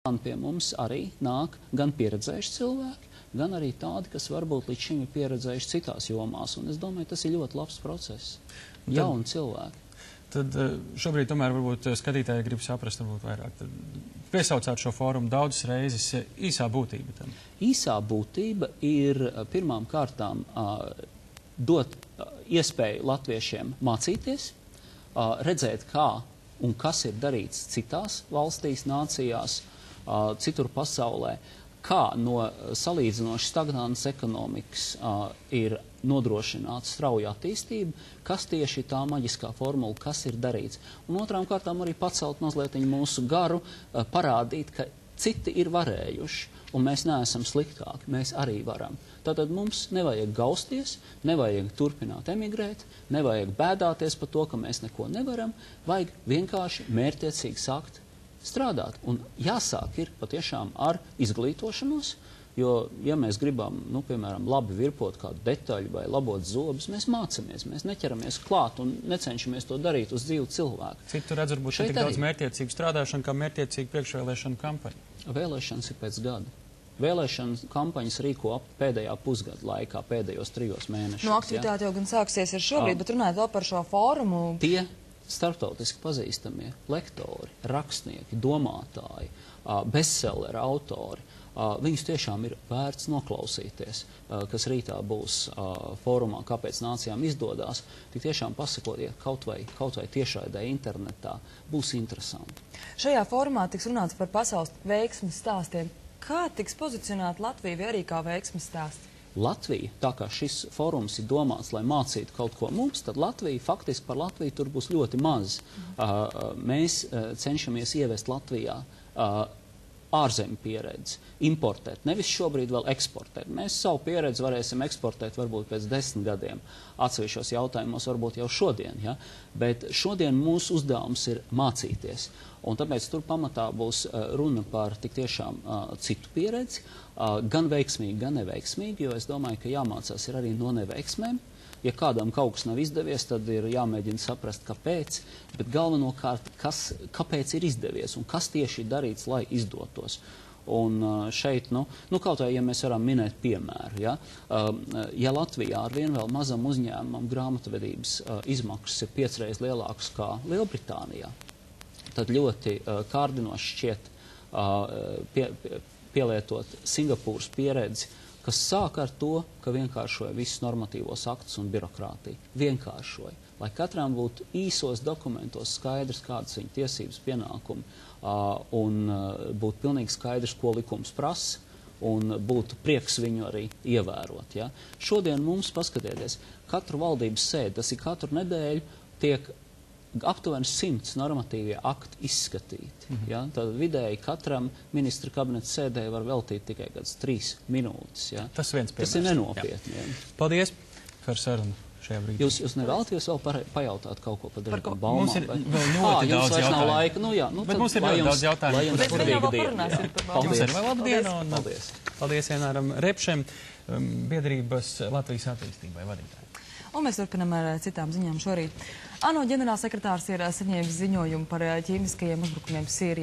Pie mums arī nāk gan pieredzējuši cilvēki, gan arī tādi, kas varbūt līdz šim ir pieredzējuši citās jomās. Un es domāju, tas ir ļoti labs process. Jauni cilvēki. Tad šobrīd tomēr varbūt skatītāji grib saprast varbūt vairāk. Tad piesaucāt šo fórumu daudzas reizes. Īsā būtība tam? Īsā būtība ir pirmām kārtām dot iespēju latviešiem mācīties, redzēt, kā un kas ir darīts citās valstīs, nācijās, citur pasaulē, kā no salīdzinoši stagnantas ekonomikas ir nodrošināta strauja attīstība, kas tieši tā maģiskā formula, kas ir darīts. Un otrām kārtām arī pacelt mazliet mūsu garu, parādīt, ka citi ir varējuši, un mēs neesam sliktāki, mēs arī varam. Tātad mums nevajag gausties, nevajag turpināt emigrēt, nevajag bēdāties par to, ka mēs neko nevaram, vajag vienkārši mērķtiecīgi sākt strādāt. Un jāsāk ir patiešām ar izglītošanos, jo, ja mēs gribam, piemēram, labi virpot kādu detaļu vai labot zobus, mēs mācamies, mēs neķeramies klāt un necenšamies to darīt uz dzīvu cilvēku. Cik tu redz varbūt tik daudz mērķtiecīgu strādāšanu, kā mērķtiecīgu priekšvēlēšanu kampaņu? Vēlēšanas ir pēc gada. Vēlēšanas kampaņas rīko pēdējā pusgada laikā, pēdējos 3 mēnešos. No aktivitāte jau gan sāksies ar šobrīd, bet runājot vēl par šo fórumu. Tie starptautiski pazīstamie lektori, rakstnieki, domātāji, bestselleru autori, viņus tiešām ir vērts noklausīties, kas rītā būs fórumā, kāpēc nācijām izdodās, tik tiešām pasakotiet kaut vai tiešraidē internetā, būs interesanti. Šajā fórumā tiks runāts par pasaules veiksmes stāstiem. Kā tiks pozicionēta Latvija vai arī kā veiksmes stāsts? Latvija, tā kā šis fórums ir domāts, lai mācītu kaut ko mums, tad Latvija, faktiski par Latviju tur būs ļoti maz. Mēs cenšamies ievest Latvijā ārzemju pieredzi, importēt, nevis šobrīd vēl eksportēt. Mēs savu pieredzi varēsim eksportēt varbūt pēc 10 gadiem, atsevišķos jautājumos varbūt jau šodien, ja? Bet šodien mūsu uzdevums ir mācīties. Un tāpēc tur pamatā būs runa par tik tiešām citu pieredzi, gan veiksmīgi, gan neveiksmīgi, jo es domāju, ka jāmācās ir arī no neveiksmēm. Ja kādam kaut kas nav izdevies, tad ir jāmēģina saprast, kāpēc, bet galvenokārt, kāpēc ir izdevies un kas tieši ir darīts, lai izdotos. Un šeit, kaut vai, ja mēs varam minēt piemēru, ja Latvijā ar vien vēl mazam uzņēmumam grāmatvedības izmaksas ir 5 reizes lielākas kā Lielbritānijā, tad ļoti kārdinoši šķiet pielietot Singapūras pieredzi, kas sāk ar to, ka vienkāršoja visus normatīvos aktus un birokrātiju. Vienkāršoja. Lai katram būtu īsos dokumentos skaidrs, kādas viņa tiesības pienākumi, un būtu pilnīgi skaidrs, ko likums prasa, un būtu prieks viņu arī ievērot. Ja? Šodien mums, paskatieties, katru valdības sēdi, tas ir katru nedēļu, tiek aptuveni 100 normatīvie akti izskatīti. Ja? Tad vidēji katram ministra kabineta sēdē var veltīt tikai kāds 3 minūtes. Ja? Tas viens piemērs. Tas ir nenopietni. Ja? Paldies par sarunu šajā brīdī. Jūs nevēlaties vēl pajautāt kaut ko par Derekam Baumām? Mums ir vēl ļoti daudz jautājumu. Nav laika. Bet mums ir vēl daudz jautājumu. Mēs vēl parunāsim par Baumām. Jums ir vēl labdienu. Paldies Ienaram Repšem, biedrības Latvijas attīstībai vadītāji. Un mēs turpinam ar citām ziņām šorīt. ANO ģenerālsekretārs ir saņēmis ziņojumu par ķīmiskajiem uzbrukumiem Sīrijā.